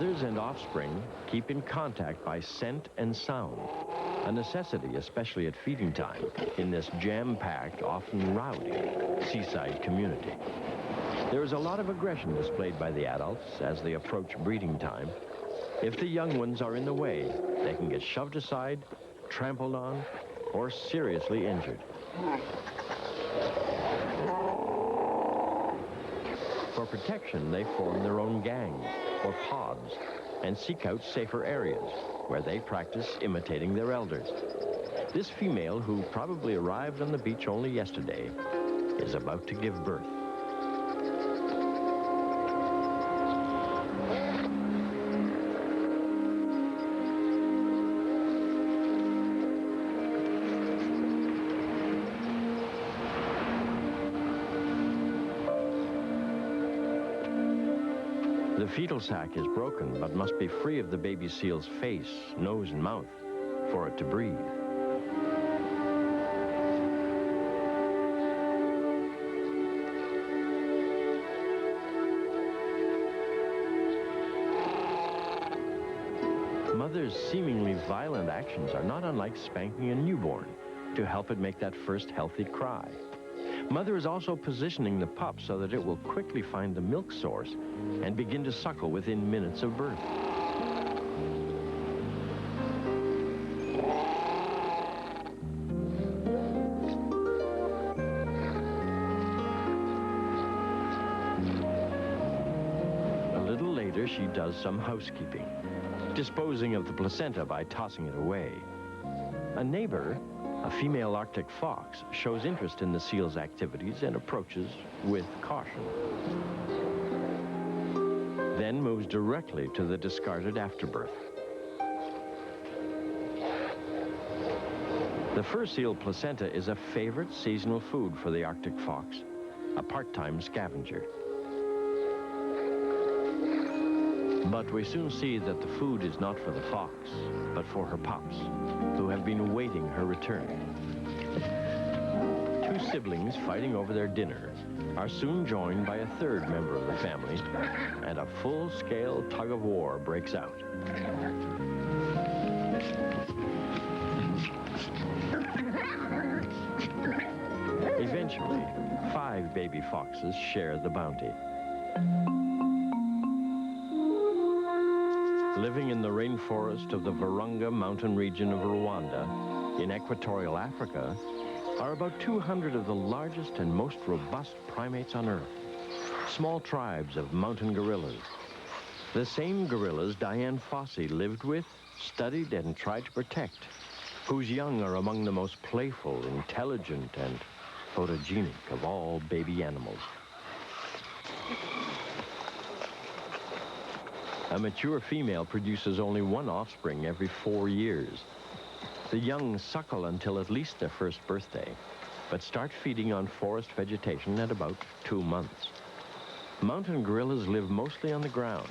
Mothers and offspring keep in contact by scent and sound, a necessity, especially at feeding time, in this jam-packed, often rowdy seaside community. There is a lot of aggression displayed by the adults as they approach breeding time. If the young ones are in the way, they can get shoved aside, trampled on, or seriously injured. For protection, they form their own gangs, or pods, and seek out safer areas where they practice imitating their elders. This female, who probably arrived on the beach only yesterday, is about to give birth. The fetal sac is broken, but must be free of the baby seal's face, nose, and mouth for it to breathe. Mother's seemingly violent actions are not unlike spanking a newborn to help it make that first healthy cry. Mother is also positioning the pup so that it will quickly find the milk source and begin to suckle within minutes of birth. A little later, she does some housekeeping, disposing of the placenta by tossing it away. A neighbor, a female Arctic fox, shows interest in the seal's activities and approaches with caution. Then moves directly to the discarded afterbirth. The fur seal placenta is a favorite seasonal food for the Arctic fox, a part-time scavenger. But we soon see that the food is not for the fox, but for her pups, who have been awaiting her return. Two siblings fighting over their dinner are soon joined by a third member of the family, and a full-scale tug-of-war breaks out. Eventually, 5 baby foxes share the bounty. Living in the rainforest of the Virunga mountain region of Rwanda, in equatorial Africa, are about 200 of the largest and most robust primates on Earth, small tribes of mountain gorillas. The same gorillas Dian Fossey lived with, studied, and tried to protect, whose young are among the most playful, intelligent, and photogenic of all baby animals. A mature female produces only one offspring every 4 years. The young suckle until at least their first birthday, but start feeding on forest vegetation at about 2 months. Mountain gorillas live mostly on the ground,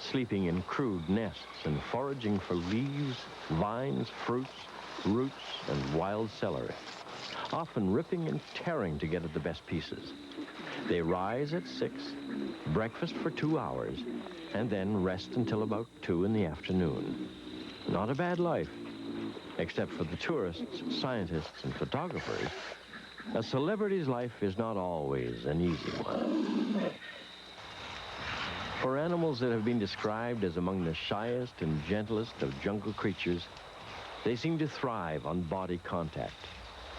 sleeping in crude nests and foraging for leaves, vines, fruits, roots, and wild celery, often ripping and tearing to get at the best pieces. They rise at 6, breakfast for 2 hours, and then rest until about 2 in the afternoon. Not a bad life, except for the tourists, scientists, and photographers. A celebrity's life is not always an easy one. For animals that have been described as among the shyest and gentlest of jungle creatures, they seem to thrive on body contact,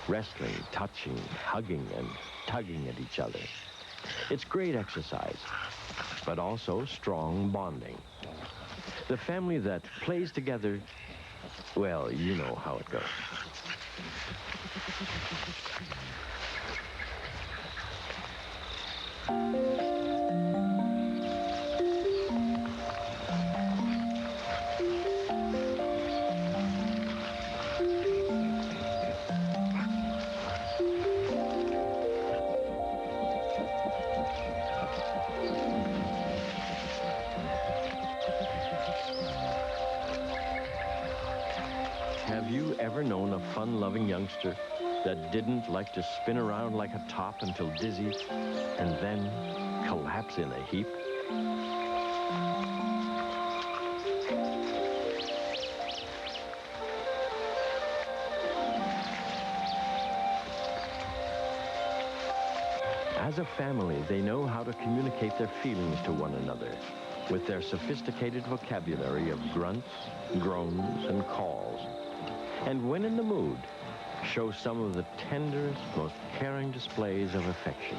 wrestling, touching, hugging, and tugging at each other. It's great exercise, but also strong bonding. The family that plays together, well, you know how it goes. Have you ever known a fun-loving youngster that didn't like to spin around like a top until dizzy and then collapse in a heap? As a family, they know how to communicate their feelings to one another with their sophisticated vocabulary of grunts, groans, and calls. And when in the mood, show some of the tenderest, most caring displays of affection.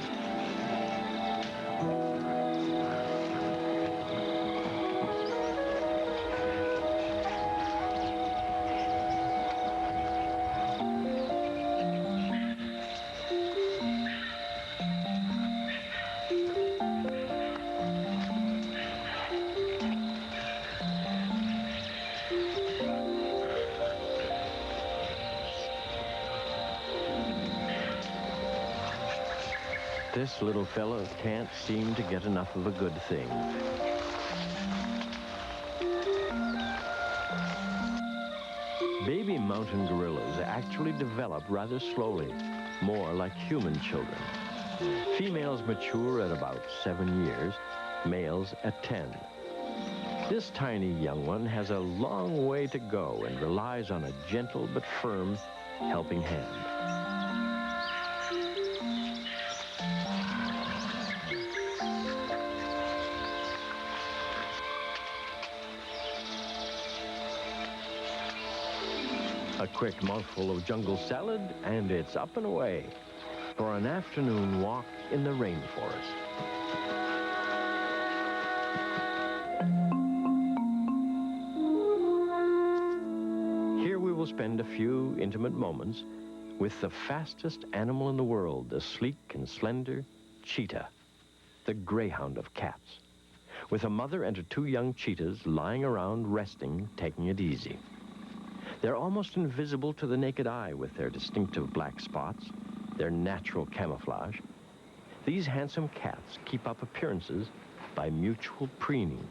This little fella can't seem to get enough of a good thing. Baby mountain gorillas actually develop rather slowly, more like human children. Females mature at about 7 years, males at 10. This tiny young one has a long way to go and relies on a gentle but firm helping hand. A quick mouthful of jungle salad, and it's up and away for an afternoon walk in the rainforest. Here we will spend a few intimate moments with the fastest animal in the world, the sleek and slender cheetah, the greyhound of cats, with a mother and her 2 young cheetahs lying around resting, taking it easy. They're almost invisible to the naked eye with their distinctive black spots, their natural camouflage. These handsome cats keep up appearances by mutual preening.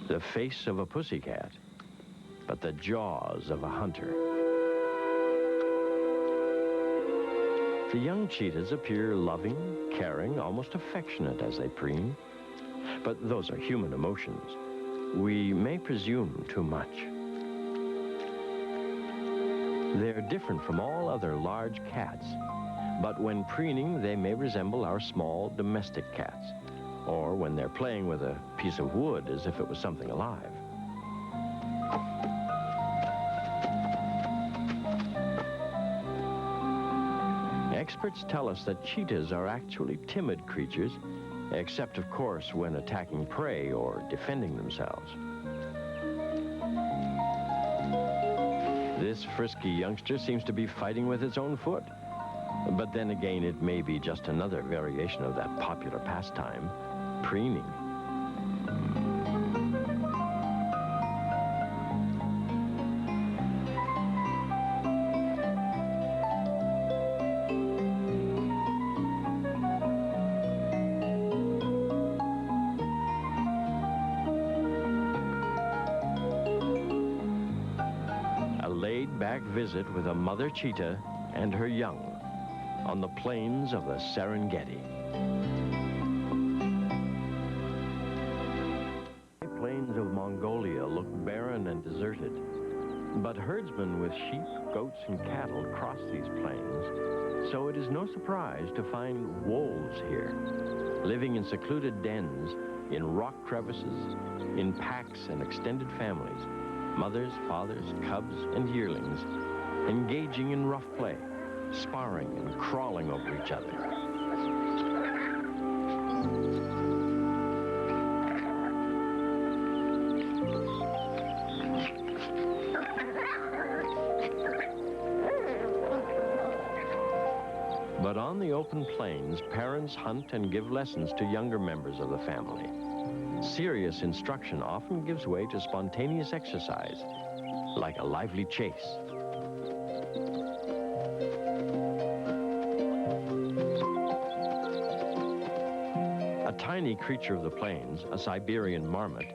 The face of a pussycat, but the jaws of a hunter. The young cheetahs appear loving, caring, almost affectionate as they preen. But those are human emotions. We may presume too much. They're different from all other large cats, but when preening, they may resemble our small domestic cats, or when they're playing with a piece of wood as if it was something alive. Experts tell us that cheetahs are actually timid creatures, except, of course, when attacking prey or defending themselves. This frisky youngster seems to be fighting with its own foot. But then again, it may be just another variation of that popular pastime, preening. A laid-back visit with a mother cheetah and her young on the plains of the Serengeti. The plains of Mongolia look barren and deserted, but herdsmen with sheep, goats, and cattle cross these plains, so it is no surprise to find wolves here, living in secluded dens, in rock crevices, in packs and extended families, mothers, fathers, cubs, and yearlings, engaging in rough play, sparring and crawling over each other. But on the open plains, parents hunt and give lessons to younger members of the family. Serious instruction often gives way to spontaneous exercise, like a lively chase. A tiny creature of the plains, a Siberian marmot,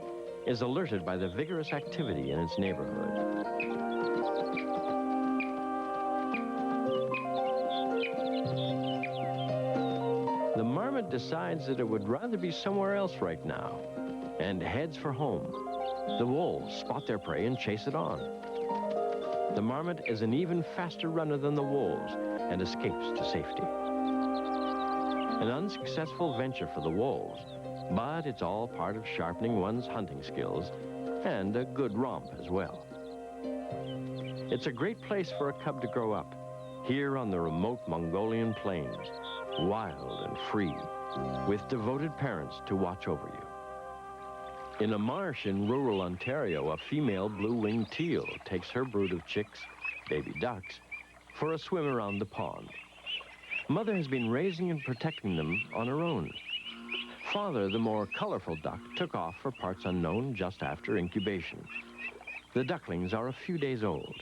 is alerted by the vigorous activity in its neighborhood. decides that it would rather be somewhere else right now and heads for home. The wolves spot their prey and chase it on. The marmot is an even faster runner than the wolves and escapes to safety. An unsuccessful venture for the wolves, but it's all part of sharpening one's hunting skills and a good romp as well. It's a great place for a cub to grow up, here on the remote Mongolian plains, wild and free, with devoted parents to watch over you. In a marsh in rural Ontario, a female blue-winged teal takes her brood of chicks, baby ducks, for a swim around the pond. Mother has been raising and protecting them on her own. Father, the more colorful duck, took off for parts unknown just after incubation. The ducklings are a few days old.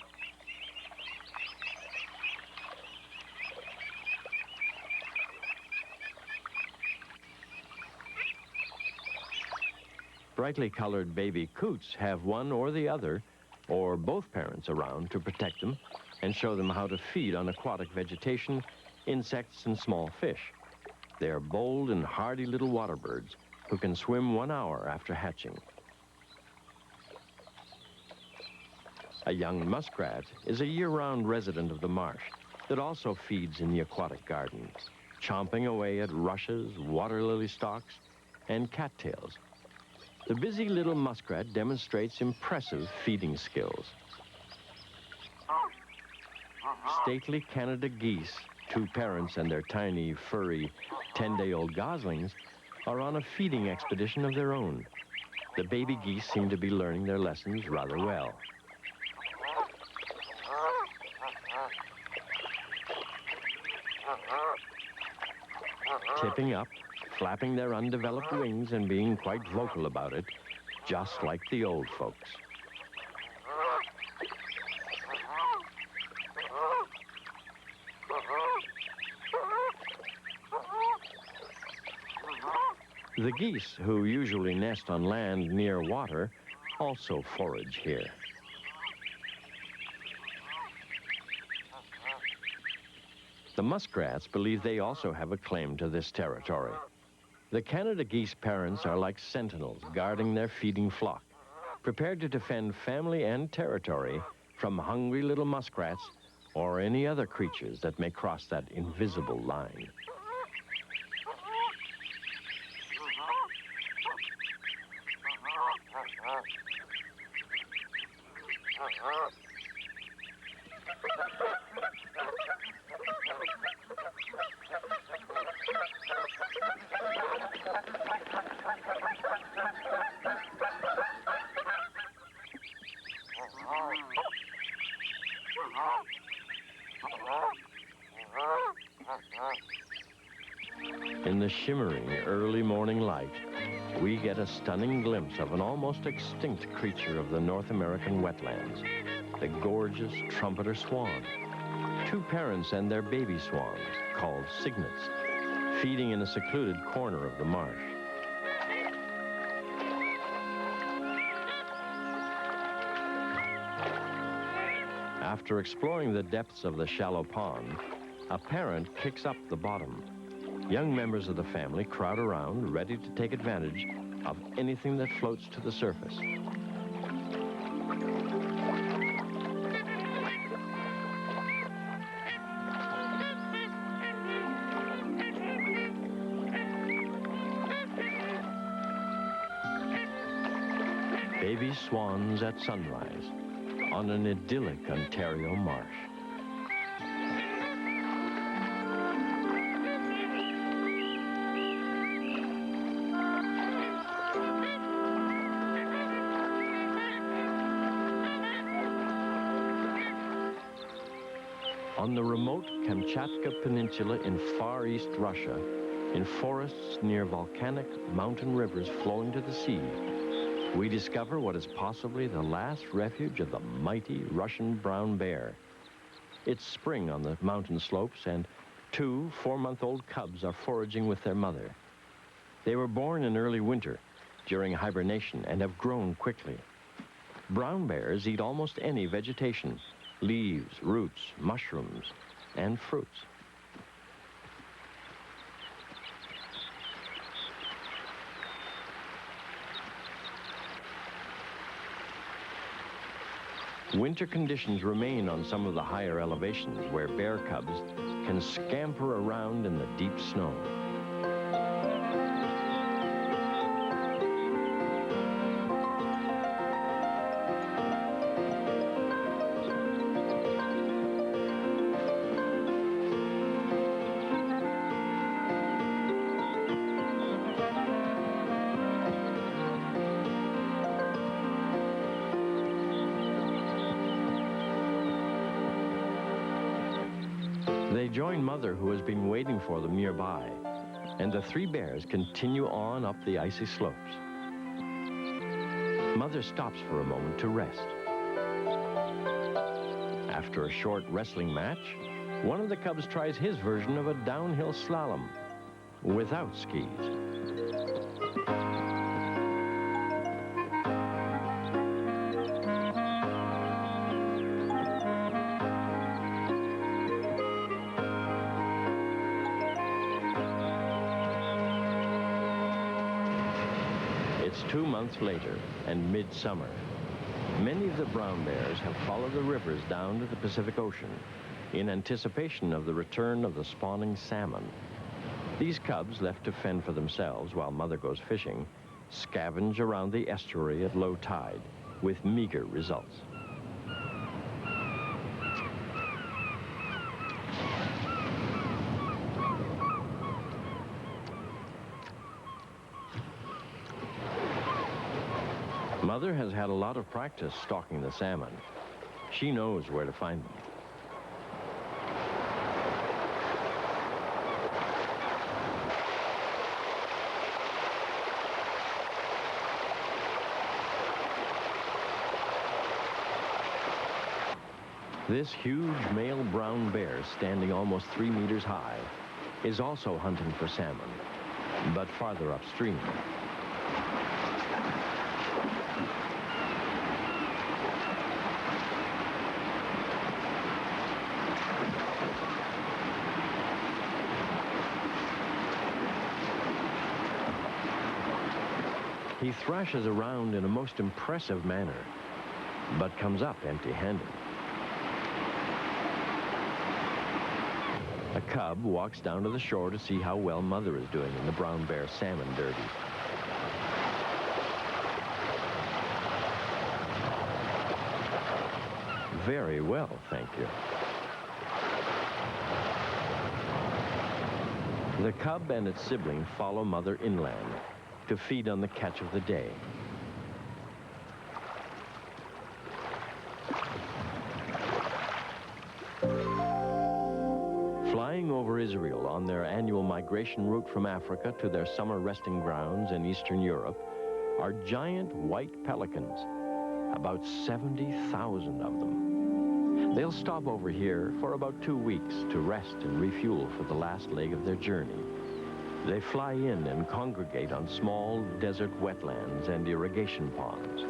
Brightly colored baby coots have one or the other, or both parents around to protect them and show them how to feed on aquatic vegetation, insects, and small fish. They are bold and hardy little water birds who can swim 1 hour after hatching. A young muskrat is a year-round resident of the marsh that also feeds in the aquatic garden, chomping away at rushes, water lily stalks, and cattails. The busy little muskrat demonstrates impressive feeding skills. Stately Canada geese, 2 parents and their tiny, furry, 10-day-old goslings, are on a feeding expedition of their own. The baby geese seem to be learning their lessons rather well. Tipping up, flapping their undeveloped wings and being quite vocal about it, just like the old folks. The geese, who usually nest on land near water, also forage here. The muskrats believe they also have a claim to this territory. The Canada geese parents are like sentinels guarding their feeding flock, prepared to defend family and territory from hungry little muskrats or any other creatures that may cross that invisible line. In the shimmering early morning light, we get a stunning glimpse of an almost extinct creature of the North American wetlands, the gorgeous trumpeter swan. 2 parents and their baby swans, called cygnets, feeding in a secluded corner of the marsh. After exploring the depths of the shallow pond, a parent kicks up the bottom. Young members of the family crowd around, ready to take advantage of anything that floats to the surface. Baby swans at sunrise on an idyllic Ontario marsh. On the remote Kamchatka Peninsula in Far East Russia, in forests near volcanic mountain rivers flowing to the sea, we discover what is possibly the last refuge of the mighty Russian brown bear. It's spring on the mountain slopes, and 2 4-month-old cubs are foraging with their mother. They were born in early winter during hibernation and have grown quickly. Brown bears eat almost any vegetation, leaves, roots, mushrooms, and fruits. Winter conditions remain on some of the higher elevations where bear cubs can scamper around in the deep snow. They join Mother, who has been waiting for them nearby, and the three bears continue on up the icy slopes. Mother stops for a moment to rest. After a short wrestling match, one of the cubs tries his version of a downhill slalom without skis. It's 2 months later and midsummer. Many of the brown bears have followed the rivers down to the Pacific Ocean in anticipation of the return of the spawning salmon. These cubs, left to fend for themselves while Mother goes fishing, scavenge around the estuary at low tide with meager results. Mother has had a lot of practice stalking the salmon. She knows where to find them. This huge male brown bear, standing almost 3 meters high, is also hunting for salmon, but farther upstream. He thrashes around in a most impressive manner, but comes up empty-handed. A cub walks down to the shore to see how well Mother is doing in the brown bear salmon derby. Very well, thank you. The cub and its sibling follow Mother inland to feed on the catch of the day. Flying over Israel on their annual migration route from Africa to their summer resting grounds in Eastern Europe are giant white pelicans, about 70,000 of them. They'll stop over here for about 2 weeks to rest and refuel for the last leg of their journey. They fly in and congregate on small desert wetlands and irrigation ponds.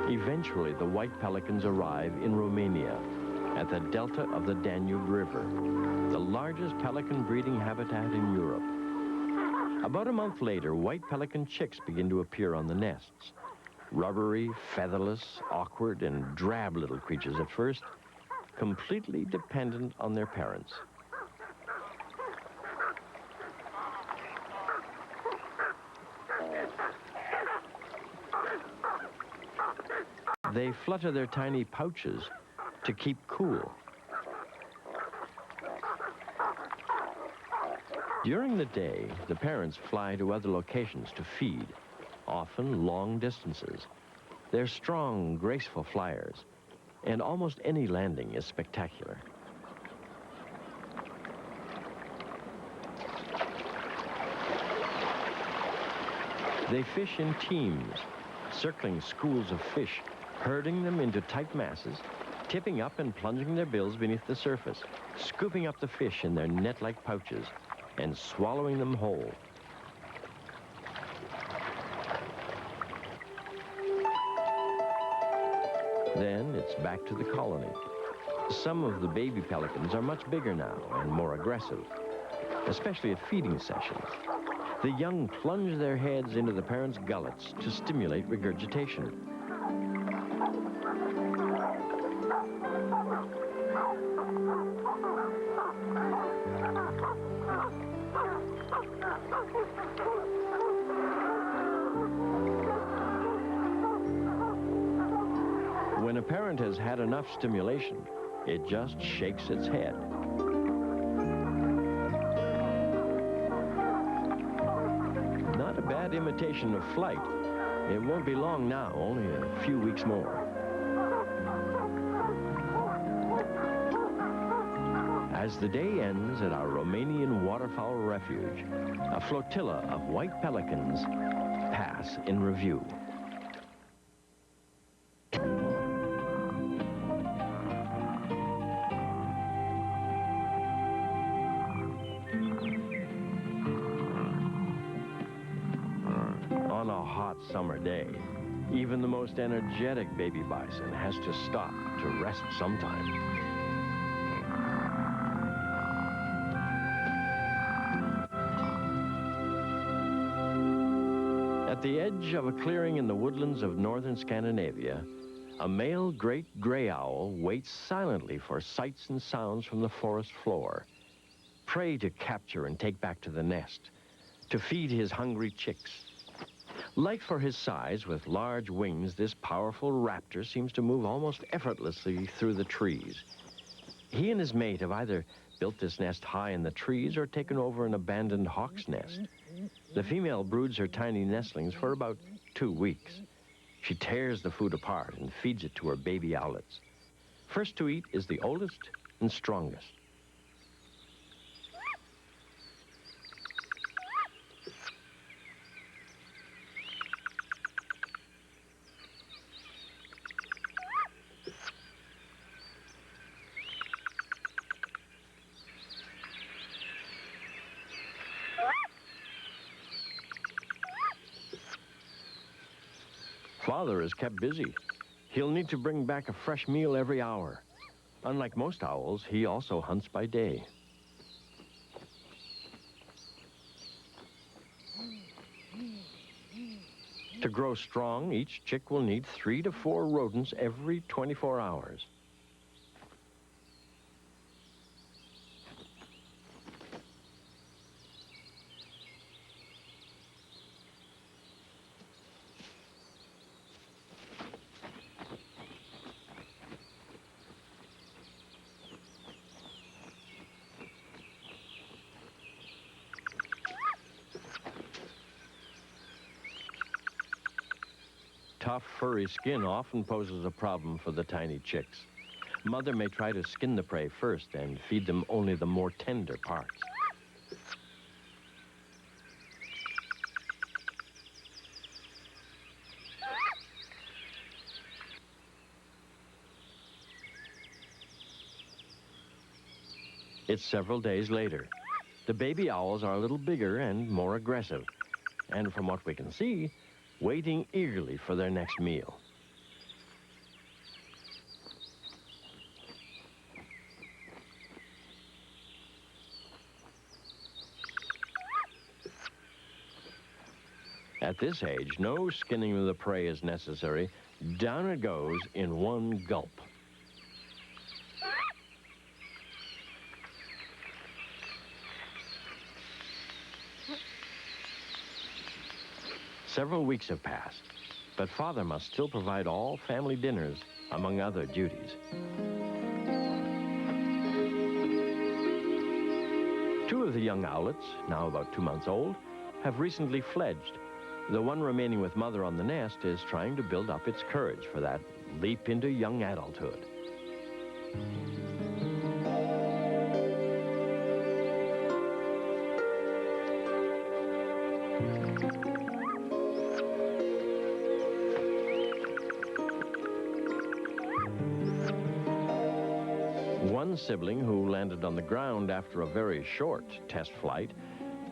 Eventually, the white pelicans arrive in Romania, at the delta of the Danube River, the largest pelican breeding habitat in Europe. About a month later, white pelican chicks begin to appear on the nests. Rubbery, featherless, awkward, and drab little creatures at first, completely dependent on their parents. They flutter their tiny pouches to keep cool. During the day, the parents fly to other locations to feed, often long distances. They're strong, graceful flyers, and almost any landing is spectacular. They fish in teams, circling schools of fish, herding them into tight masses, tipping up and plunging their bills beneath the surface, scooping up the fish in their net-like pouches, and swallowing them whole. Then it's back to the colony. Some of the baby pelicans are much bigger now and more aggressive. especially at feeding sessions. The young plunge their heads into the parents' gullets to stimulate regurgitation. When a parent has had enough stimulation, it just shakes its head. Not a bad imitation of flight. It won't be long now, only a few weeks more. As the day ends at our Romanian waterfowl refuge, a flotilla of white pelicans pass in review. On a hot summer day, even the most energetic baby bison has to stop to rest sometime. At the edge of a clearing in the woodlands of northern Scandinavia, a male great gray owl waits silently for sights and sounds from the forest floor, prey to capture and take back to the nest, to feed his hungry chicks. Light for his size, with large wings, this powerful raptor seems to move almost effortlessly through the trees. He and his mate have either built this nest high in the trees or taken over an abandoned hawk's nest. The female broods her tiny nestlings for about 2 weeks. She tears the food apart and feeds it to her baby owlets. First to eat is the oldest and strongest. Father is kept busy. He'll need to bring back a fresh meal every hour. Unlike most owls, he also hunts by day. To grow strong, each chick will need 3 to 4 rodents every 24 hours. Tough, furry skin often poses a problem for the tiny chicks. Mother may try to skin the prey first and feed them only the more tender parts. It's several days later. The baby owls are a little bigger and more aggressive, and from what we can see, waiting eagerly for their next meal. At this age, no skinning of the prey is necessary. Down it goes in one gulp. Several weeks have passed, but Father must still provide all family dinners, among other duties. 2 of the young owlets, now about 2 months old, have recently fledged. The one remaining with Mother on the nest is trying to build up its courage for that leap into young adulthood. One sibling who landed on the ground after a very short test flight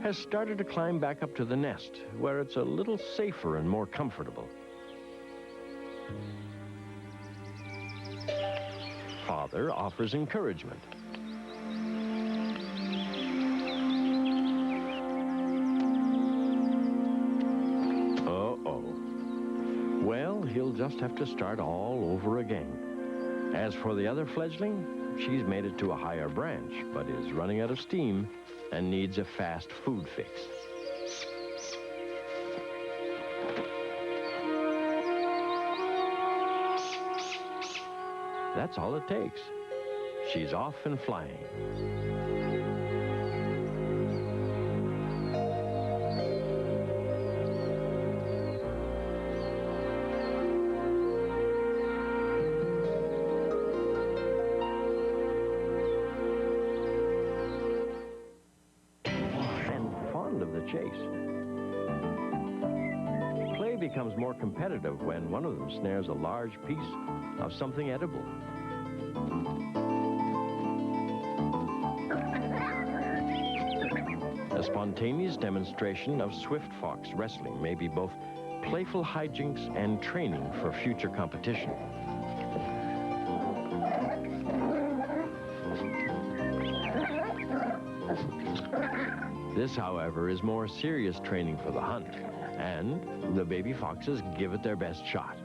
has started to climb back up to the nest, where it's a little safer and more comfortable. Father offers encouragement. just have to start all over again. As for the other fledgling, she's made it to a higher branch, but is running out of steam and needs a fast food fix. That's all it takes. She's off and flying. And fond of the chase. Play becomes more competitive when one of them snares a large piece of something edible. A spontaneous demonstration of swift fox wrestling may be both playful hijinks and training for future competition. This, however, is more serious training for the hunt, and the baby foxes give it their best shot.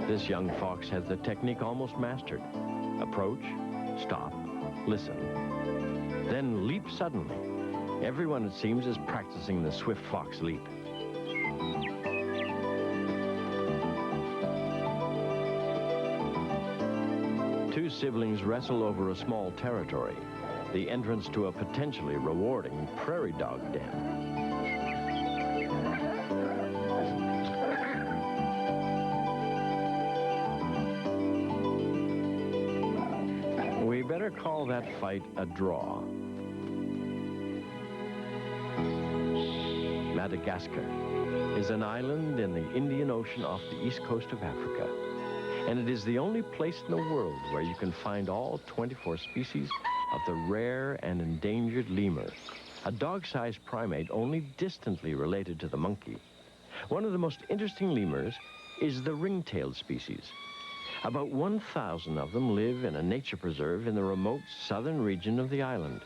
This young fox has the technique almost mastered. Approach, stop, listen, then leap suddenly. Everyone, it seems, is practicing the swift fox leap. Two siblings wrestle over a small territory, the entrance to a potentially rewarding prairie dog den. We better call that fight a draw. Madagascar is an island in the Indian Ocean off the east coast of Africa. And it is the only place in the world where you can find all 24 species of the rare and endangered lemur, a dog-sized primate only distantly related to the monkey. One of the most interesting lemurs is the ring-tailed species. About 1,000 of them live in a nature preserve in the remote southern region of the island.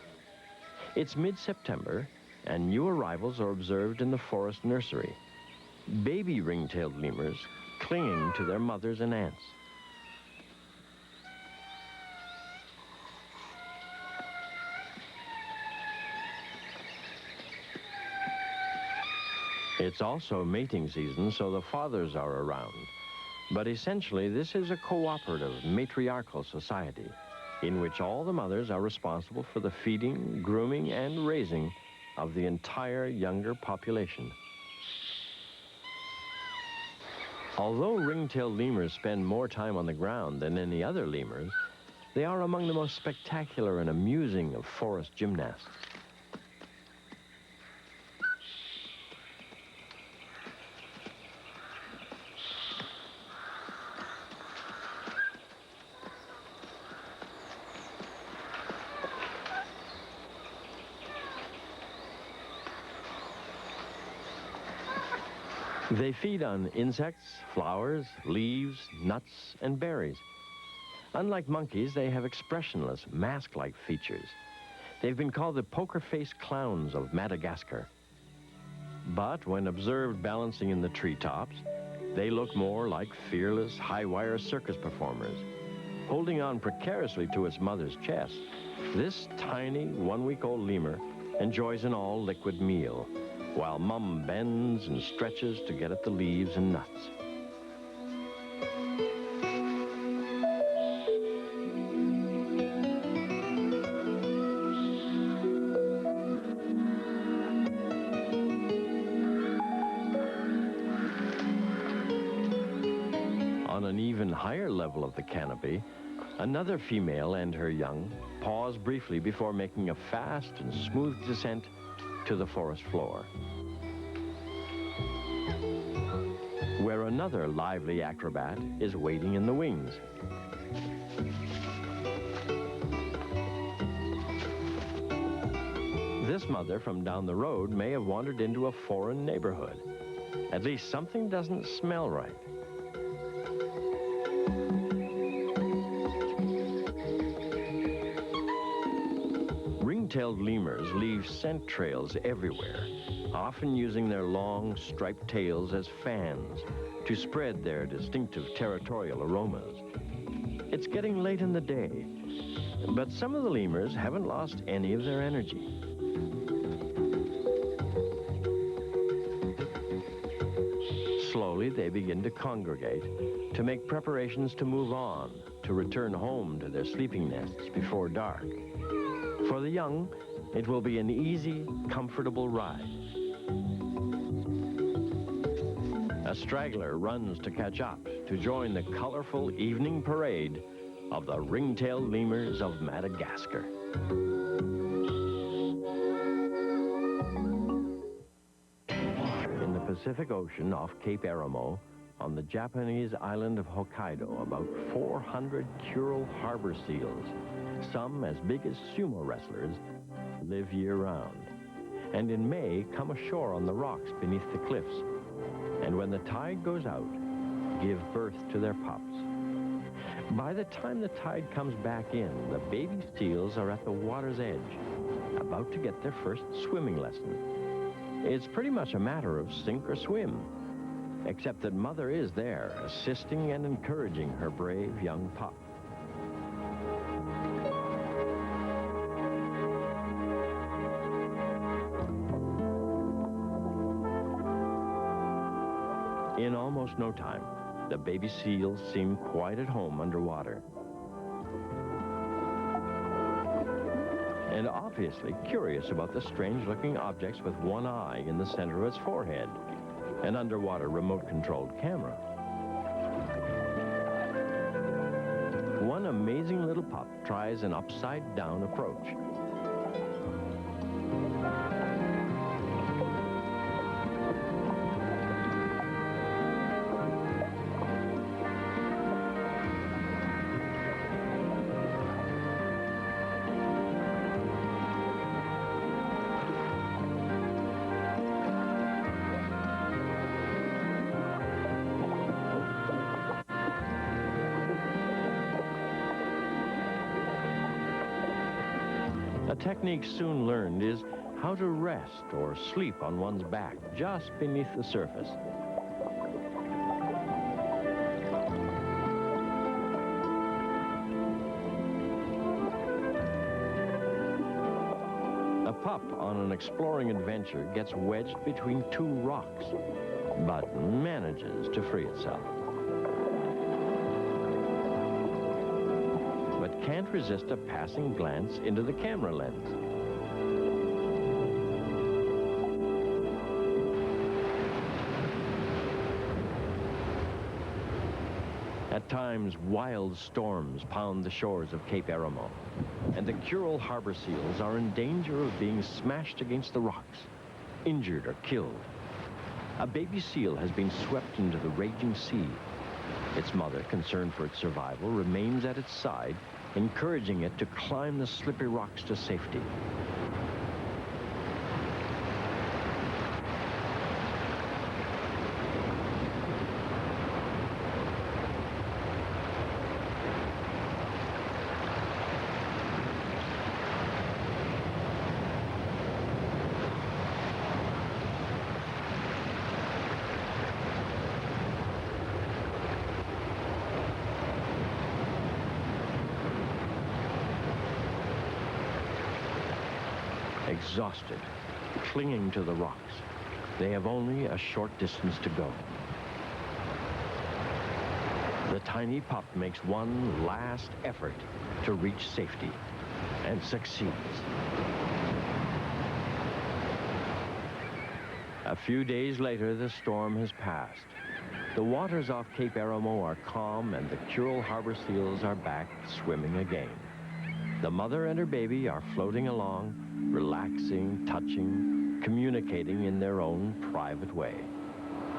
It's mid-September, and new arrivals are observed in the forest nursery. Baby ring-tailed lemurs clinging to their mothers and aunts. It's also mating season, so the fathers are around. But essentially, this is a cooperative, matriarchal society in which all the mothers are responsible for the feeding, grooming, and raising of the entire younger population. Although ring-tailed lemurs spend more time on the ground than any other lemurs, they are among the most spectacular and amusing of forest gymnasts. They feed on insects, flowers, leaves, nuts, and berries. Unlike monkeys, they have expressionless, mask-like features. They've been called the poker-faced clowns of Madagascar. But when observed balancing in the treetops, they look more like fearless, high-wire circus performers. Holding on precariously to its mother's chest, this tiny, one-week-old lemur enjoys an all-liquid meal, while Mum bends and stretches to get at the leaves and nuts. On an even higher level of the canopy, another female and her young pause briefly before making a fast and smooth descent to the forest floor, where another lively acrobat is waiting in the wings. This mother from down the road may have wandered into a foreign neighborhood. At least something doesn't smell right. Ring-tailed lemurs leave scent trails everywhere, often using their long, striped tails as fans to spread their distinctive territorial aromas. It's getting late in the day, but some of the lemurs haven't lost any of their energy. Slowly, they begin to congregate to make preparations to move on, to return home to their sleeping nests before dark. For the young, it will be an easy, comfortable ride. A straggler runs to catch up, to join the colorful evening parade of the ring-tailed lemurs of Madagascar. In the Pacific Ocean off Cape Aramo, on the Japanese island of Hokkaido, about 400 Kuril harbor seals, some as big as sumo wrestlers, live year-round, and in May come ashore on the rocks beneath the cliffs, and when the tide goes out, give birth to their pups. By the time the tide comes back in, the baby seals are at the water's edge, about to get their first swimming lesson. It's pretty much a matter of sink or swim, except that Mother is there, assisting and encouraging her brave young pup. In almost no time, the baby seals seem quite at home underwater. And obviously curious about the strange-looking objects with one eye in the center of its forehead, an underwater remote-controlled camera. One amazing little pup tries an upside-down approach. A technique soon learned is how to rest or sleep on one's back just beneath the surface. A pup on an exploring adventure gets wedged between two rocks, but manages to free itself. But can't resist a passing glance into the camera lens. At times, wild storms pound the shores of Cape Aramo, and the Kuril harbor seals are in danger of being smashed against the rocks, injured or killed. A baby seal has been swept into the raging sea. Its mother, concerned for its survival, remains at its side, encouraging it to climb the slippery rocks to safety. Exhausted, clinging to the rocks, they have only a short distance to go. The tiny pup makes one last effort to reach safety, and succeeds. A few days later, the storm has passed. The waters off Cape Aramo are calm, and the Kuril harbor seals are back swimming again. The mother and her baby are floating along, relaxing, touching, communicating in their own private way.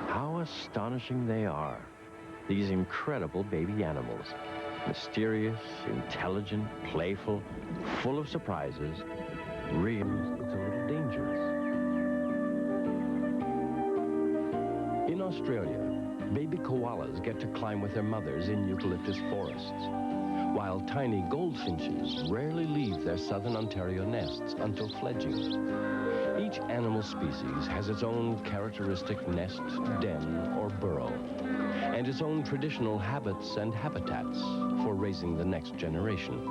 How astonishing they are, these incredible baby animals. Mysterious, intelligent, playful, full of surprises. Really, it's a little dangerous. Australia, baby koalas get to climb with their mothers in eucalyptus forests, while tiny goldfinches rarely leave their southern Ontario nests until fledging. Each animal species has its own characteristic nest, den, or burrow, and its own traditional habits and habitats for raising the next generation.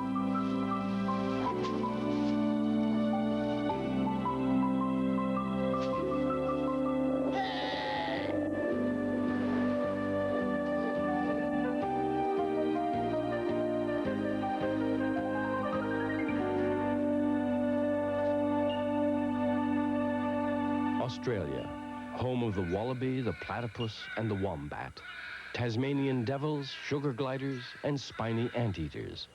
Australia, home of the wallaby, the platypus, and the wombat. Tasmanian devils, sugar gliders, and spiny anteaters.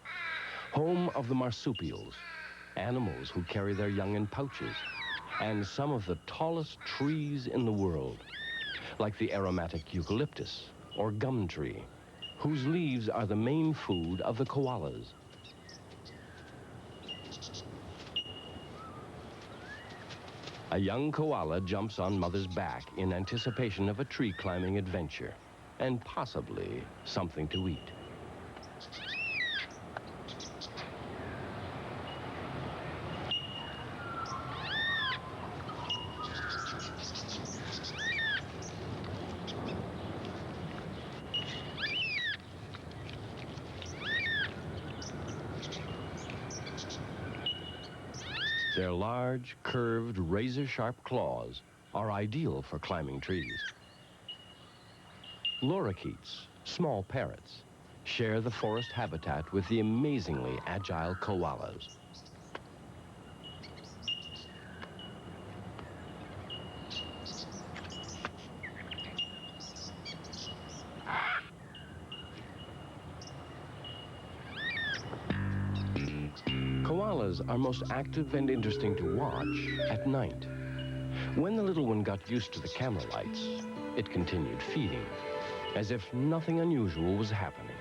Home of the marsupials, animals who carry their young in pouches. And some of the tallest trees in the world, like the aromatic eucalyptus or gum tree, whose leaves are the main food of the koalas. A young koala jumps on mother's back in anticipation of a tree climbing adventure, and possibly something to eat. Their large, curved, razor-sharp claws are ideal for climbing trees. Lorikeets, small parrots, share the forest habitat with the amazingly agile koalas. Koalas are most active and interesting to watch at night. When the little one got used to the camera lights, it continued feeding, as if nothing unusual was happening.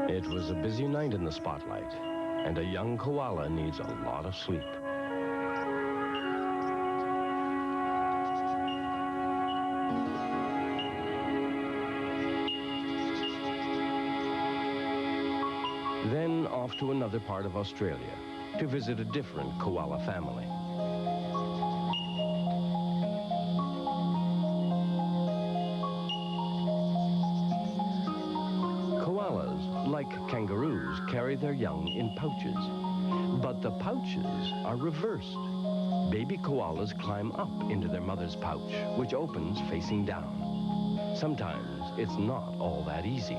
It was a busy night in the spotlight, and a young koala needs a lot of sleep. Then off to another part of Australia to visit a different koala family. Koalas, like kangaroos, carry their young in pouches. But the pouches are reversed. Baby koalas climb up into their mother's pouch, which opens facing down. Sometimes it's not all that easy.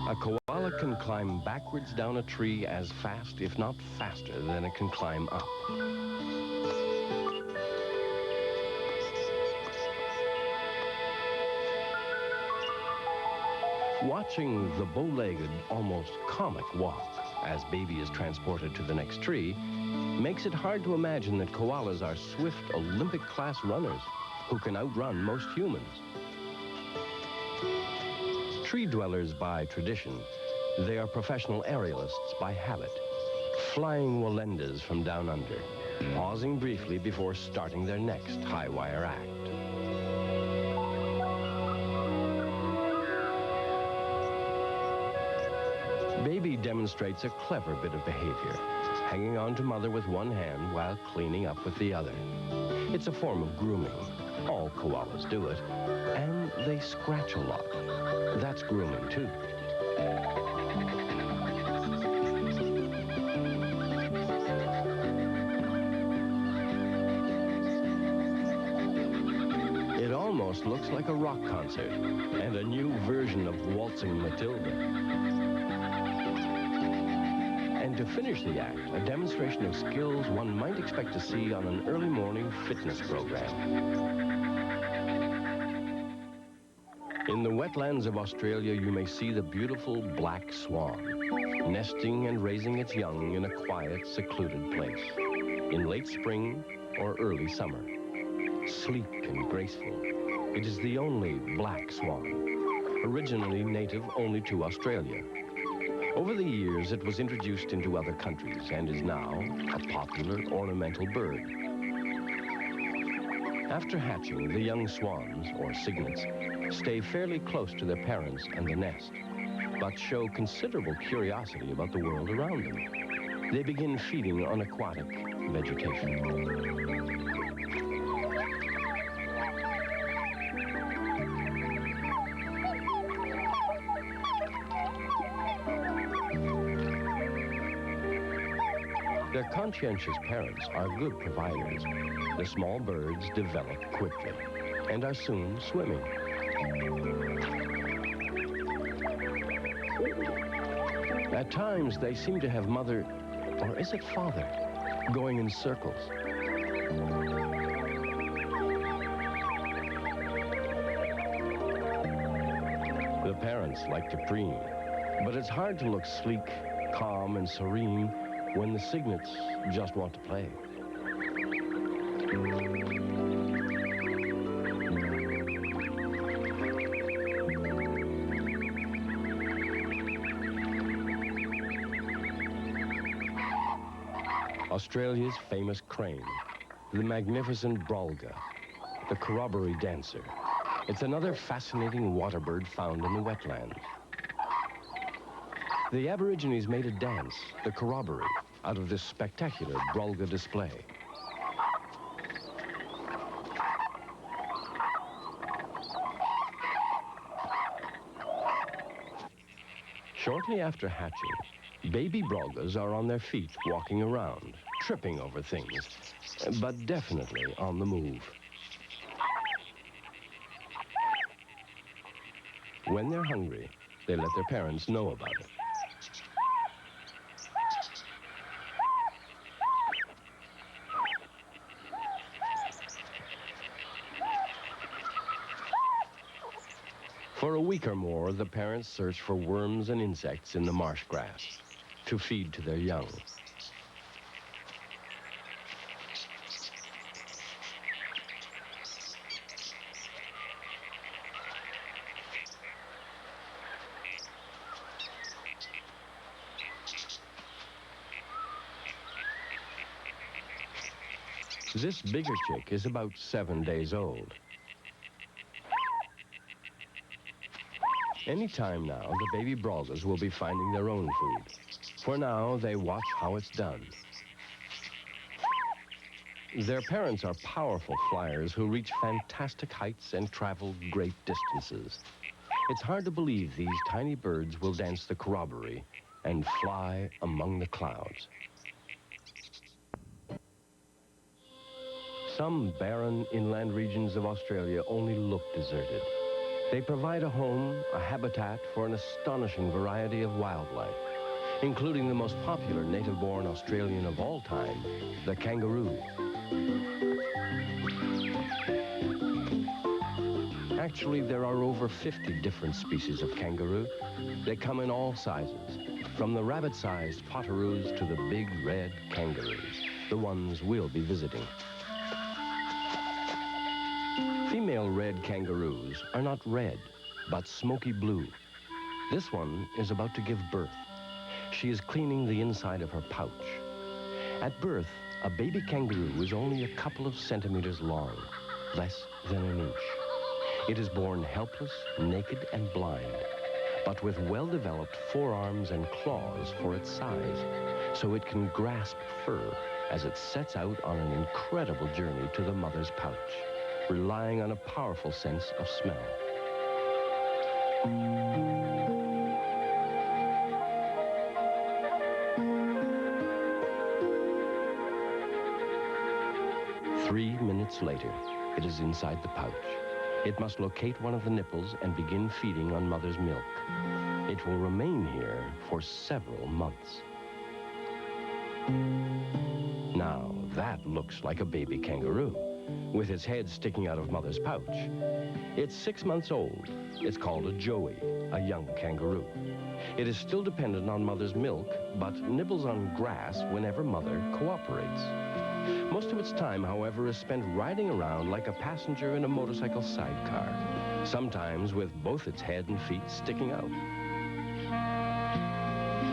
A koala can climb backwards down a tree as fast, if not faster, than it can climb up. Watching the bow-legged, almost comic walk as baby is transported to the next tree makes it hard to imagine that koalas are swift Olympic-class runners who can outrun most humans. Tree dwellers by tradition, they are professional aerialists by habit, flying Wallendas from down under, pausing briefly before starting their next high-wire act. Baby demonstrates a clever bit of behavior, hanging on to mother with one hand while cleaning up with the other. It's a form of grooming. All koalas do it, and they scratch a lot. That's grooming, too. looks like a rock concert and a new version of Waltzing Matilda. And to finish the act, a demonstration of skills one might expect to see on an early morning fitness program. In the wetlands of Australia, you may see the beautiful black swan, nesting and raising its young in a quiet, secluded place, in late spring or early summer. Sleek and graceful, it is the only black swan, originally native only to Australia. Over the years, it was introduced into other countries and is now a popular ornamental bird. After hatching, the young swans, or cygnets, stay fairly close to their parents and the nest, but show considerable curiosity about the world around them. They begin feeding on aquatic vegetation. Their conscientious parents are good providers. The small birds develop quickly and are soon swimming. At times, they seem to have mother, or is it father, going in circles. The parents like to preen, but it's hard to look sleek, calm, and serene when the cygnets just want to play. Australia's famous crane, the magnificent brolga, the corroboree dancer. It's another fascinating water bird found in the wetlands. The Aborigines made a dance, the corroboree, out of this spectacular brolga display. Shortly after hatching, baby brolgas are on their feet walking around, tripping over things, but definitely on the move. When they're hungry, they let their parents know about it. For a week or more, the parents search for worms and insects in the marsh grass to feed to their young. This bigger chick is about 7 days old. Any time now, the baby brolgas will be finding their own food. For now, they watch how it's done. Their parents are powerful flyers who reach fantastic heights and travel great distances. It's hard to believe these tiny birds will dance the corroboree and fly among the clouds. Some barren inland regions of Australia only look deserted. They provide a home, a habitat for an astonishing variety of wildlife, including the most popular native-born Australian of all time, the kangaroo. Actually, there are over 50 different species of kangaroo. They come in all sizes, from the rabbit-sized potoroos to the big red kangaroos, the ones we'll be visiting. Female red kangaroos are not red, but smoky blue. This one is about to give birth. She is cleaning the inside of her pouch. At birth, a baby kangaroo is only a couple of centimeters long, less than an inch. It is born helpless, naked, and blind, but with well-developed forearms and claws for its size, so it can grasp fur as it sets out on an incredible journey to the mother's pouch, relying on a powerful sense of smell. "3 minutes later, it is inside the pouch. It must locate one of the nipples and begin feeding on mother's milk. It will remain here for several months. Now, that looks like a baby kangaroo, with its head sticking out of mother's pouch. It's 6 months old. It's called a joey, a young kangaroo. It is still dependent on mother's milk, but nibbles on grass whenever mother cooperates. Most of its time, however, is spent riding around like a passenger in a motorcycle sidecar, sometimes with both its head and feet sticking out.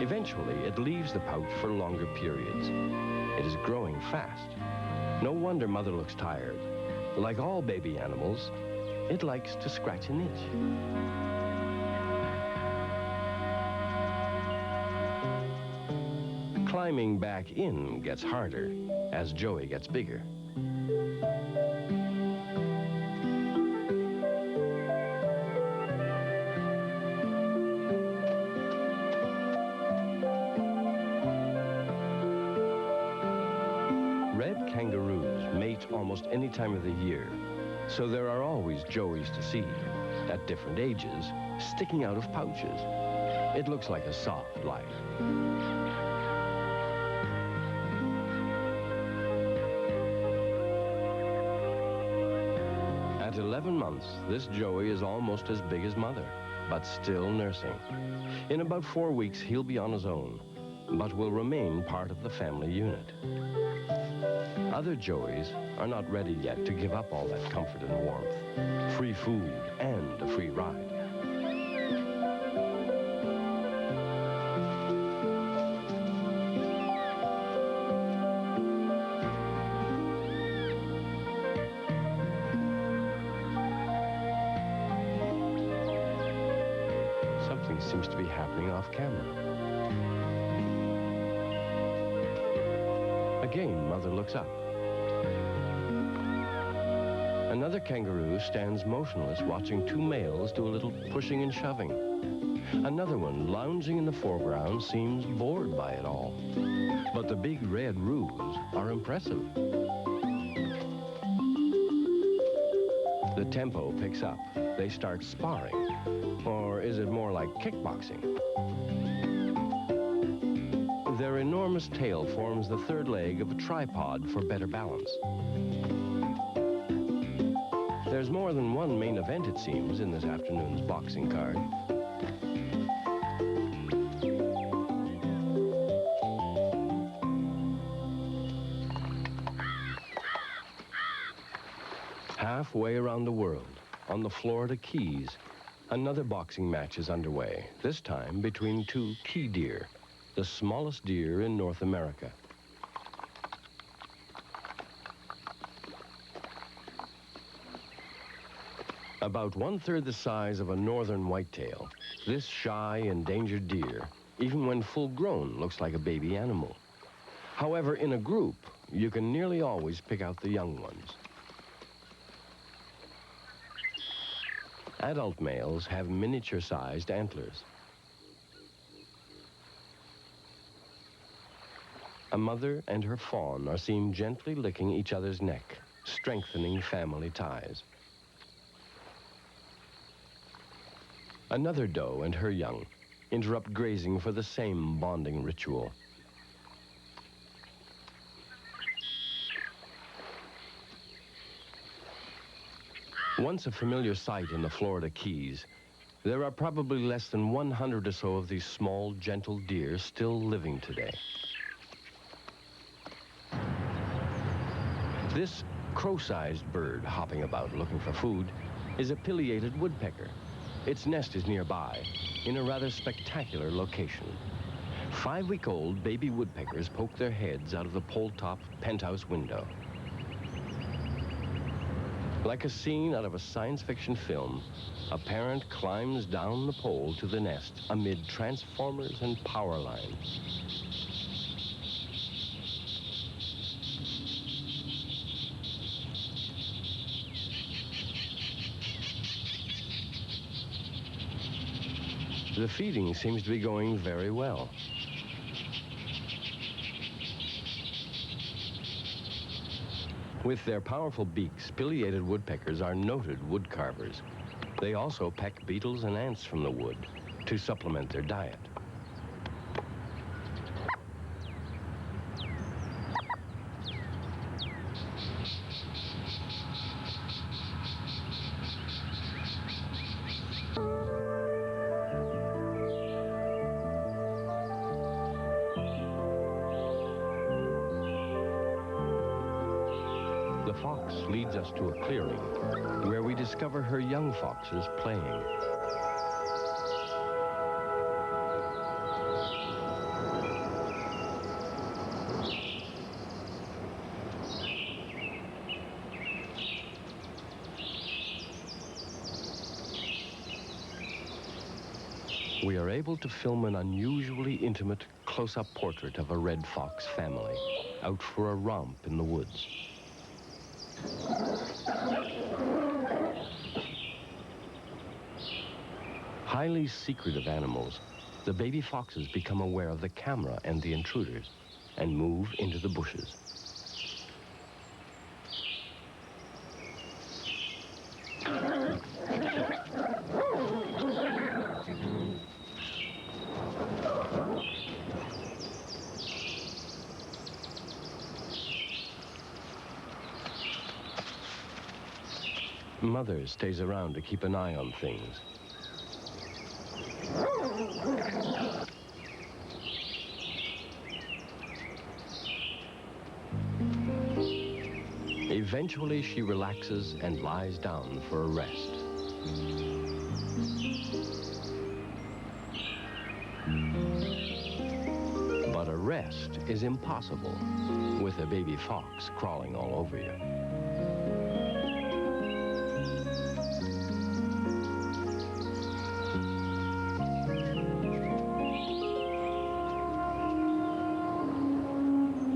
Eventually, it leaves the pouch for longer periods. It is growing fast. No wonder mother looks tired. Like all baby animals, it likes to scratch an itch. Climbing back in gets harder as Joey gets bigger. Red kangaroos mate almost any time of the year, so there are always joeys to see, at different ages, sticking out of pouches. It looks like a soft life. At 11 months, this joey is almost as big as mother, but still nursing. In about 4 weeks, he'll be on his own, but will remain part of the family unit. Other joeys are not ready yet to give up all that comfort and warmth, free food, and a free ride. Something seems to be happening off camera. Again, mother looks up. Another kangaroo stands motionless, watching two males do a little pushing and shoving. Another one, lounging in the foreground, seems bored by it all. But the big red roos are impressive. The tempo picks up. They start sparring. Or is it more like kickboxing? Their enormous tail forms the third leg of a tripod for better balance. There's more than one main event, it seems, in this afternoon's boxing card. Halfway around the world, on the Florida Keys, another boxing match is underway, this time between two key deer, the smallest deer in North America. About 1/3 the size of a northern whitetail, this shy, endangered deer, even when full grown, looks like a baby animal. However, in a group, you can nearly always pick out the young ones. Adult males have miniature-sized antlers. A mother and her fawn are seen gently licking each other's neck, strengthening family ties. Another doe and her young interrupt grazing for the same bonding ritual. Once a familiar sight in the Florida Keys, there are probably less than 100 or so of these small, gentle deer still living today. This crow-sized bird hopping about looking for food is a pileated woodpecker. Its nest is nearby, in a rather spectacular location. 5-week-old baby woodpeckers poke their heads out of the pole-top penthouse window. Like a scene out of a science fiction film, a parent climbs down the pole to the nest amid transformers and power lines. The feeding seems to be going very well. With their powerful beaks, pileated woodpeckers are noted wood carvers. They also peck beetles and ants from the wood to supplement their diet. The fox leads us to a clearing where we discover her young foxes playing. We are able to film an unusually intimate close-up portrait of a red fox family out for a romp in the woods. Highly secretive animals, the baby foxes become aware of the camera and the intruders and move into the bushes. Mother stays around to keep an eye on things. Eventually, she relaxes and lies down for a rest. But a rest is impossible with a baby fox crawling all over you.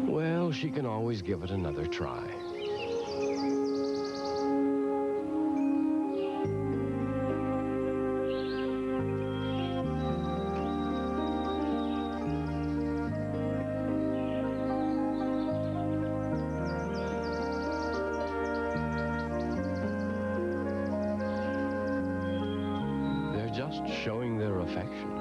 Well, she can always give it another try. Just showing their affection.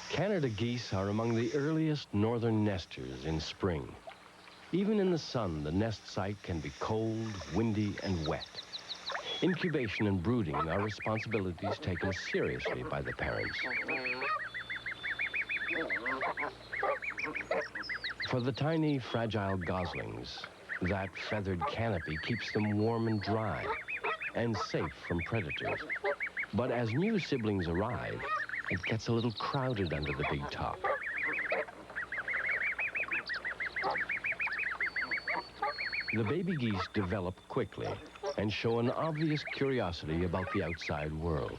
Canada geese are among the earliest northern nesters in spring. Even in the sun, the nest site can be cold, windy, and wet. Incubation and brooding are responsibilities taken seriously by the parents. For the tiny, fragile goslings, that feathered canopy keeps them warm and dry and safe from predators. But as new siblings arrive, it gets a little crowded under the big top. The baby geese develop quickly and show an obvious curiosity about the outside world.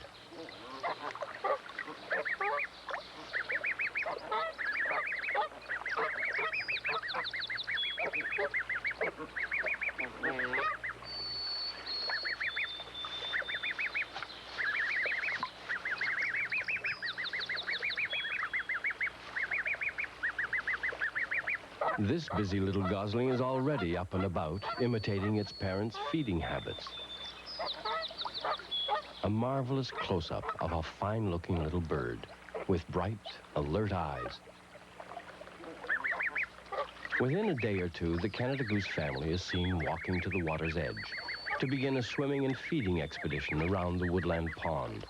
This busy little gosling is already up and about, imitating its parents' feeding habits. A marvelous close-up of a fine-looking little bird with bright, alert eyes. Within a day or two, the Canada goose family is seen walking to the water's edge to begin a swimming and feeding expedition around the woodland pond.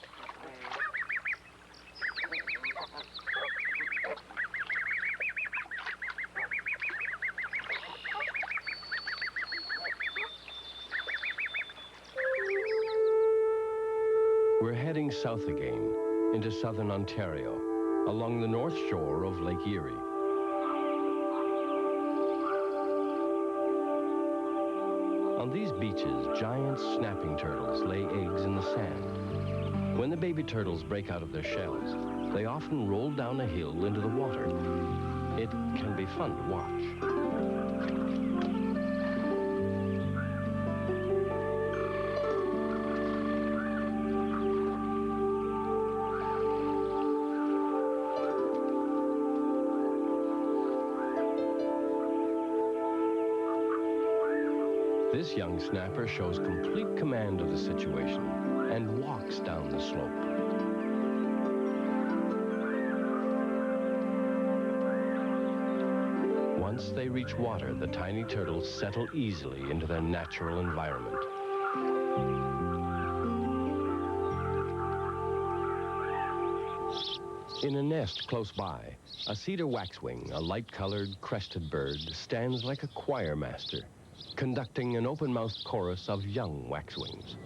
We're heading south again into southern Ontario, along the north shore of Lake Erie. On these beaches, giant snapping turtles lay eggs in the sand. When the baby turtles break out of their shells, they often roll down a hill into the water. It can be fun to watch. This young snapper shows complete command of the situation and walks down the slope. Once they reach water, the tiny turtles settle easily into their natural environment. In a nest close by, a cedar waxwing, a light-colored crested bird, stands like a choir master, conducting an open-mouthed chorus of young waxwings.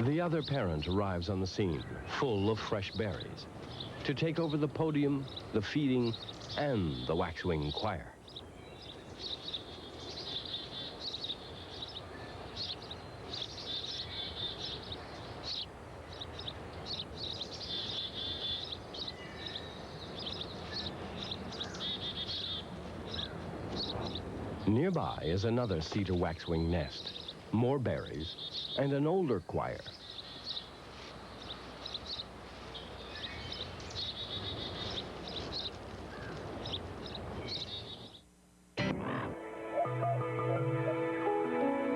The other parent arrives on the scene, full of fresh berries, to take over the podium, the feeding, and the waxwing choir. Nearby is another cedar waxwing nest, more berries, and an older choir.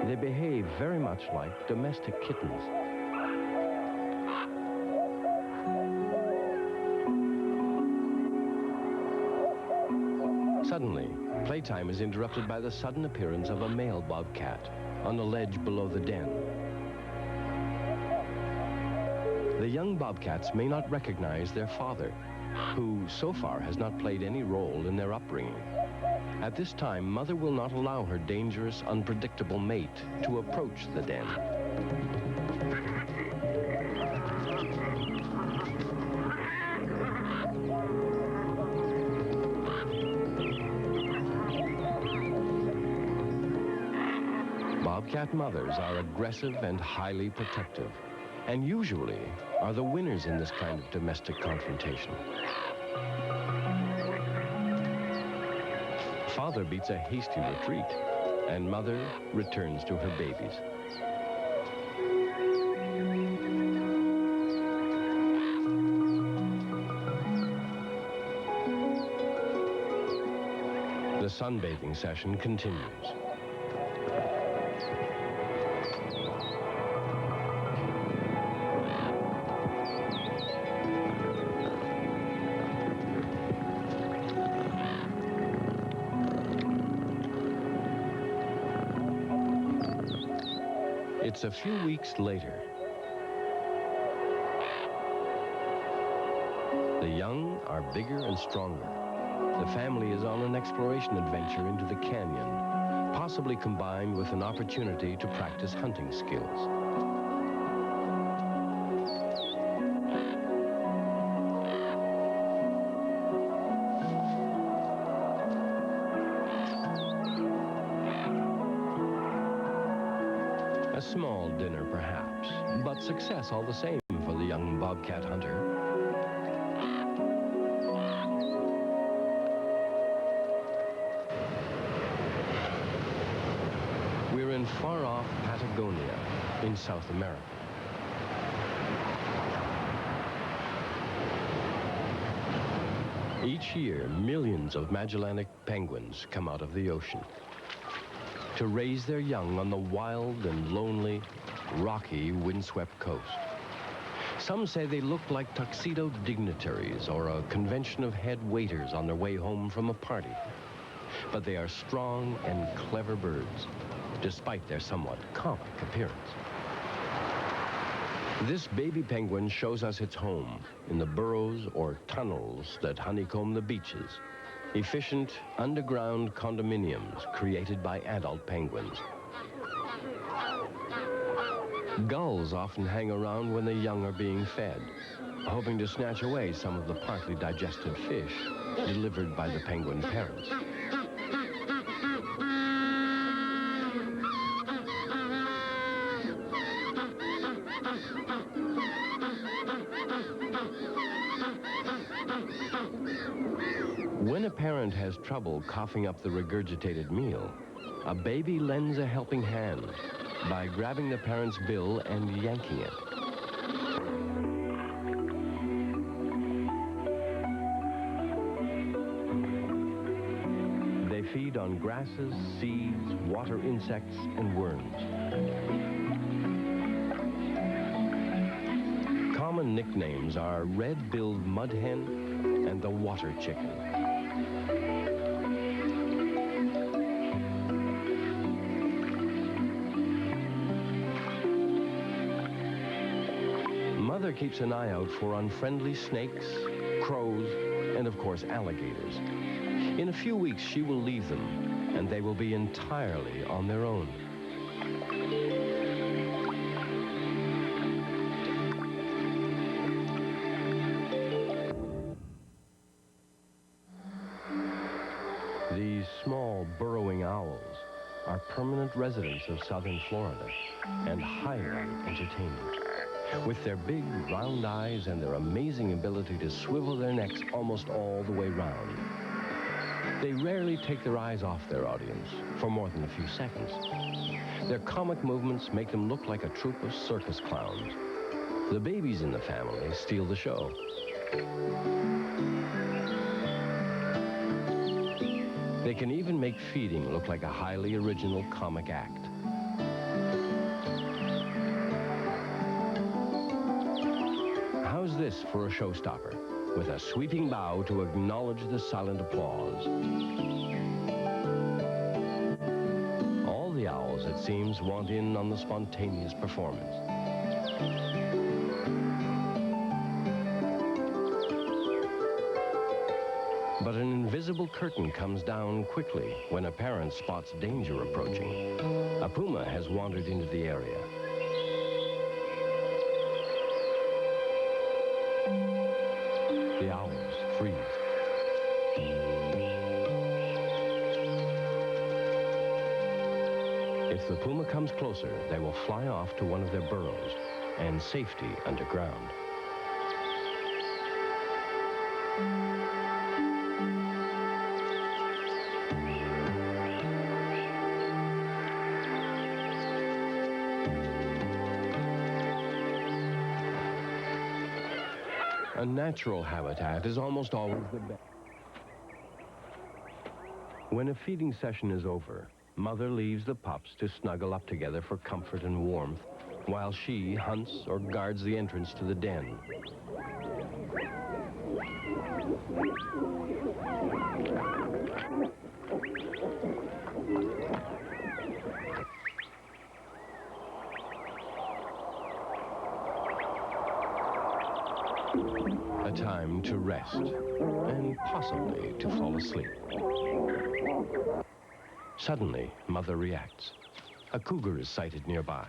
They behave very much like domestic kittens. Suddenly, playtime is interrupted by the sudden appearance of a male bobcat on the ledge below the den. The young bobcats may not recognize their father, who so far has not played any role in their upbringing. At this time, mother will not allow her dangerous, unpredictable mate to approach the den. Bobcat mothers are aggressive and highly protective, and usually are the winners in this kind of domestic confrontation. Father beats a hasty retreat, and mother returns to her babies. The sunbathing session continues. It's a few weeks later. The young are bigger and stronger. The family is on an exploration adventure into the canyon, possibly combined with an opportunity to practice hunting skills. A small dinner, perhaps, but success all the same for the young bobcat hunter. We're in far-off Patagonia in South America. Each year, millions of Magellanic penguins come out of the ocean to raise their young on the wild and lonely, rocky, windswept coast. Some say they look like tuxedo dignitaries or a convention of head waiters on their way home from a party. But they are strong and clever birds, despite their somewhat comic appearance. This baby penguin shows us its home in the burrows or tunnels that honeycomb the beaches. Efficient underground condominiums created by adult penguins. Gulls often hang around when the young are being fed, hoping to snatch away some of the partly digested fish delivered by the penguin parents. When a parent has trouble coughing up the regurgitated meal, a baby lends a helping hand by grabbing the parent's bill and yanking it. They feed on grasses, seeds, water insects, and worms. Common nicknames are red-billed mudhen and the water chicken. Mother keeps an eye out for unfriendly snakes, crows, and of course alligators. In a few weeks she will leave them, and they will be entirely on their own. These small burrowing owls are permanent residents of southern Florida and highly entertaining. With their big round eyes and their amazing ability to swivel their necks almost all the way round, they rarely take their eyes off their audience for more than a few seconds. Their comic movements make them look like a troupe of circus clowns. The babies in the family steal the show. They can even make feeding look like a highly original comic act. How's this for a showstopper, with a sweeping bow to acknowledge the silent applause? All the owls, it seems, want in on the spontaneous performance. But an invisible curtain comes down quickly when a parent spots danger approaching. A puma has wandered into the area. The owls freeze. If the puma comes closer, they will fly off to one of their burrows and safety underground. A natural habitat is almost always the best. When a feeding session is over, mother leaves the pups to snuggle up together for comfort and warmth, while she hunts or guards the entrance to the den. A time to rest, and possibly to fall asleep. Suddenly, mother reacts. A cougar is sighted nearby.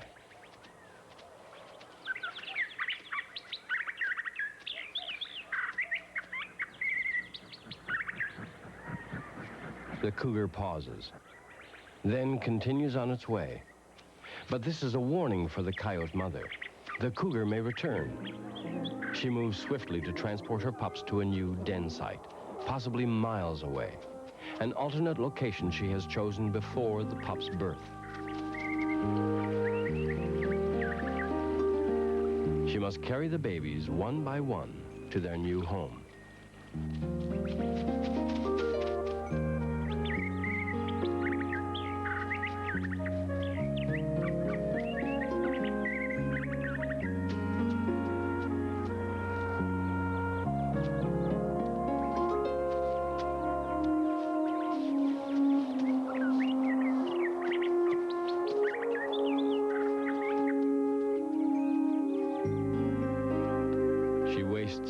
The cougar pauses, then continues on its way. But this is a warning for the coyote mother. The cougar may return. She moves swiftly to transport her pups to a new den site, possibly miles away, an alternate location she has chosen before the pups' birth. She must carry the babies one by one to their new home.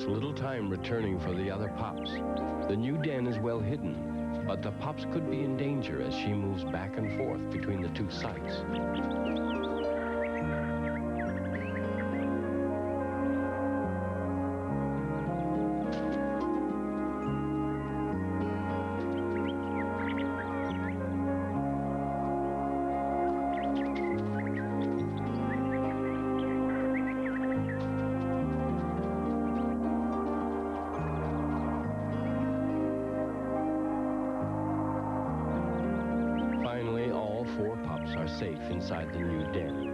Little time returning for the other pups. The new den is well hidden, but the pups could be in danger as she moves back and forth between the two sites. are safe inside the new den.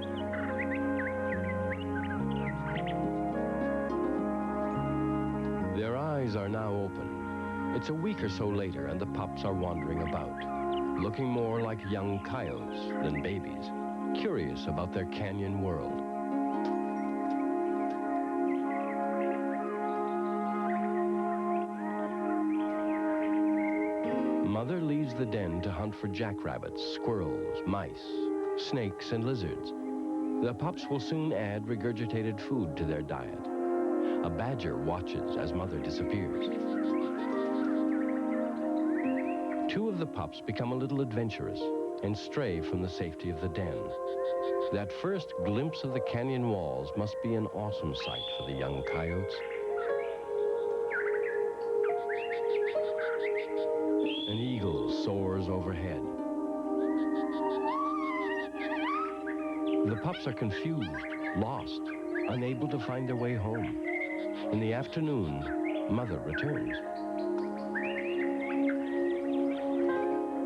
Their eyes are now open. It's a week or so later, and the pups are wandering about, looking more like young coyotes than babies, curious about their canyon world. Mother leaves the den to hunt for jackrabbits, squirrels, mice, snakes, and lizards. The pups will soon add regurgitated food to their diet. A badger watches as Mother disappears. Two of the pups become a little adventurous and stray from the safety of the den. That first glimpse of the canyon walls must be an awesome sight for the young coyotes. An eagle soars overhead. The pups are confused, lost, unable to find their way home. In the afternoon, Mother returns.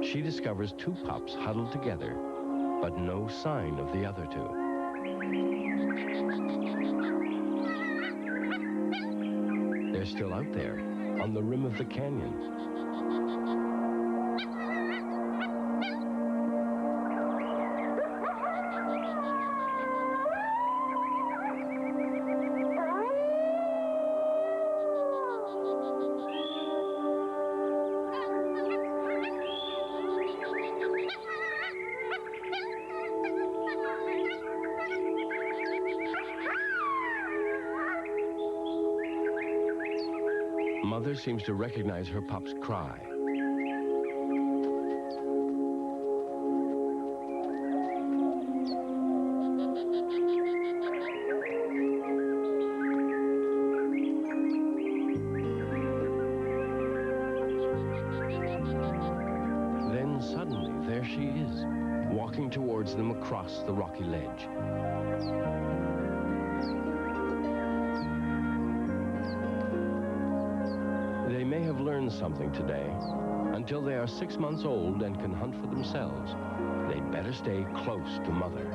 She discovers two pups huddled together, but no sign of the other two. They're still out there, on the rim of the canyon. Mother seems to recognize her pup's cry. Then suddenly, there she is, walking towards them across the rocky ledge. They may have learned something today. Until they are 6 months old and can hunt for themselves, they'd better stay close to Mother.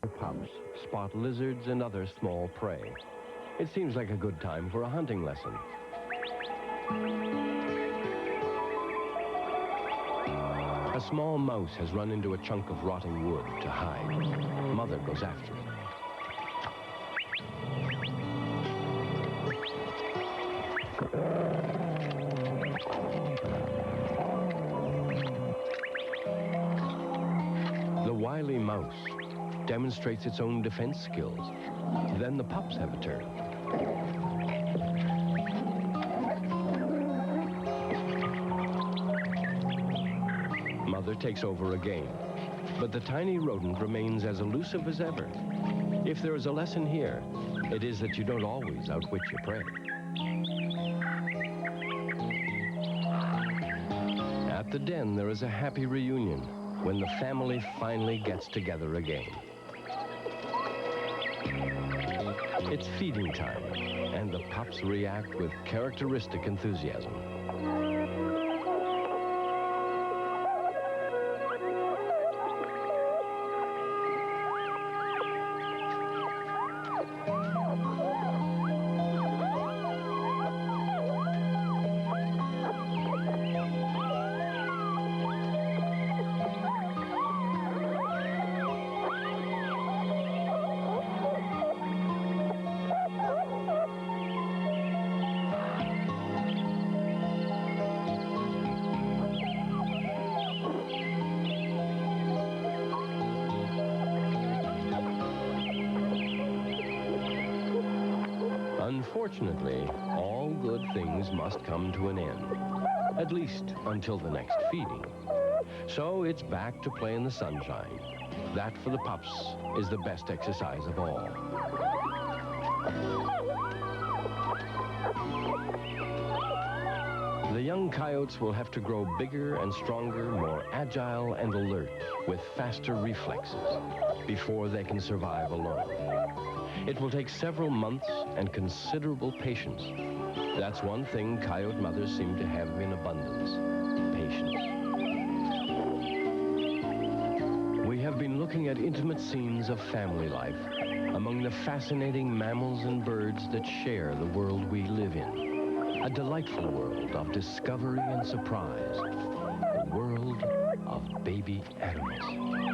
The pups spot lizards and other small prey. It seems like a good time for a hunting lesson. A small mouse has run into a chunk of rotting wood to hide. Mother goes after it. The wily mouse demonstrates its own defense skills. Then the pups have a turn. Mother takes over again, but the tiny rodent remains as elusive as ever. If there is a lesson here, it is that you don't always outwit your prey. At the den, there is a happy reunion when the family finally gets together again. It's feeding time, and the pups react with characteristic enthusiasm. Unfortunately, all good things must come to an end, at least until the next feeding. So it's back to play in the sunshine. That, for the pups, is the best exercise of all. The young coyotes will have to grow bigger and stronger, more agile and alert, with faster reflexes, before they can survive alone. It will take several months and considerable patience. That's one thing coyote mothers seem to have in abundance: patience. looking at intimate scenes of family life among the fascinating mammals and birds that share the world we live in. A delightful world of discovery and surprise. A world of baby animals.